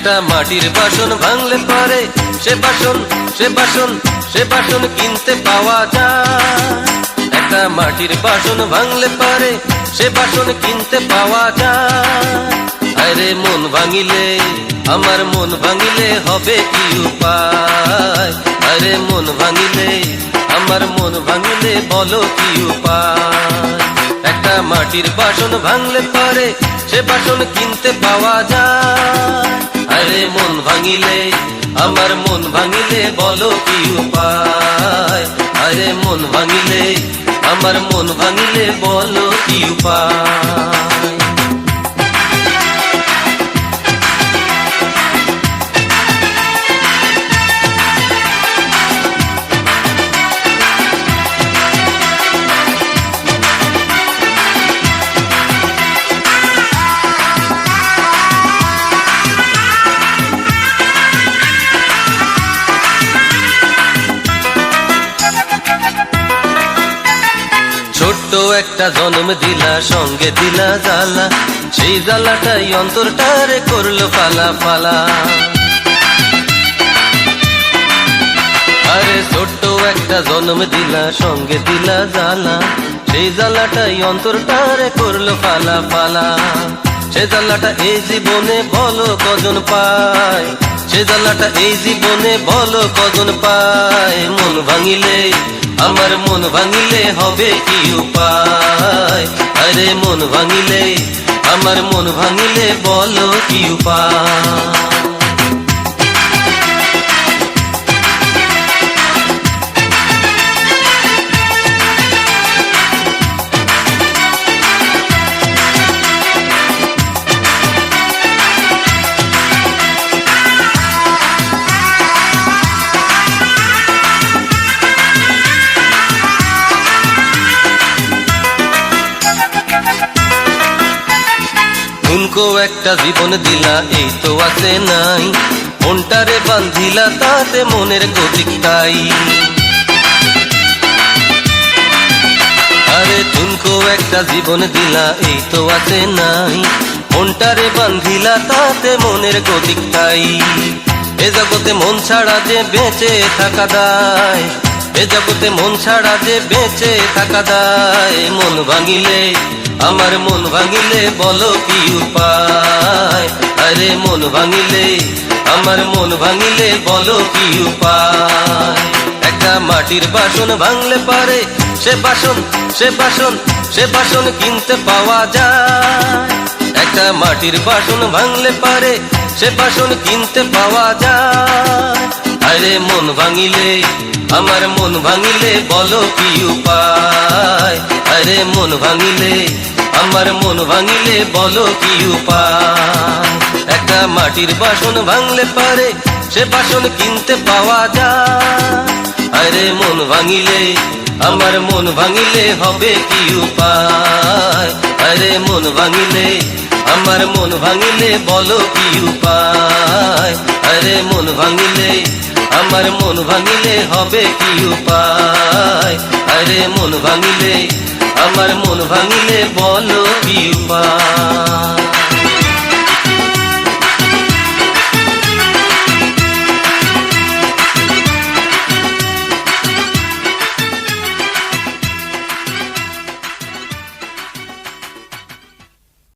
একটা মাটির বাসন ভাঙলে পরে সে বাসন কিনতে পাওয়া যায়। একটা মাটির বাসন ভাঙলে পরে সে বাসন কিনতে পাওয়া যায়। আরে মন ভাঙিলে, আমার মন ভাঙিলে হবে কি উপায়? আরে মন ভাঙিলে, আমার মন ভাঙিলে বলো কি উপায়? একটা মাটির বাসন ভাঙলে পরে সে বাসন কিনতে পাওয়া যায়। আরে মন ভাঙিলে, আমার মন ভাঙিলে বলো কি উপায়? আরে মন ভাঙিলে, আমার মন ভাঙিলে বলো কি উপায়? ছোট্ট একটা জন্ম দিলা, সঙ্গে দিলা জ্বালা, সেই জ্বালাটাই অন্তরটারে করলো ফালা ফালা। আরে ছোট্ট একটা জন্ম দিলা, সঙ্গে দিলা জ্বালা, সেই জ্বালাটাই অন্তরটারে করলো ফালা ফালা। সে জ্বালাটা এই জীবনে বলো কজন পায়? সে জ্বালাটা এই জীবনে বলো কজন পায়? মন ভাঙিলে, আমার মন ভাঙিলে হবে কি উপায়? আরে মন ভাঙিলে, আমার মন ভাঙিলে বলো কি উপায়? ঠুনকো একটা জীবন দিলা, এই তো আছে নাই, মনটারে বান্ধিলা তাতে মনের গতিক তাই। আরে ঠুনকো একটা জীবন দিলা, এই তো আছে নাই, মনটারে বান্ধিলা তাতে মনের গতিক তাই। এ জগতে মন ছাড়া যে বেঁচে থাকা দায়, এ জগতে মন ছাড়া যে বেঁচে থাকা দায়। মন ভাঙিলে, আমার মন ভাঙিলে বলো কি উপায়? আরে মন ভাঙিলে, আমার মন ভাঙিলে বলো কি উপায়? একটা মাটির বাসন ভাঙলে পারে সে বাসন কিনতে পাওয়া যায়। একটা মাটির বাসন ভাঙলে পারে সে বাসন কিনতে পাওয়া যায়। আরে মন ভাঙিলে, আমার মন ভাঙিলে বলো কি উপায়? আরে মন ভাঙিলে, আমার মন ভাঙিলে বলো কি উপায়? একটা মাটির বাসন ভাঙলে পারে সে বাসন কিনতে পাওয়া যায়। আরে মন ভাঙিলে, আমার মন ভাঙিলে হবে কি উপায়? আরে মন ভাঙিলে, আমার মন ভাঙিলে বলো কি উপায়? আরে মন ভাঙিলে, আমার মন ভাঙিলে হবে কি উপায়? আরে মন ভাঙিলে, আমার মন ভাঙিলে বলো কি উপায়?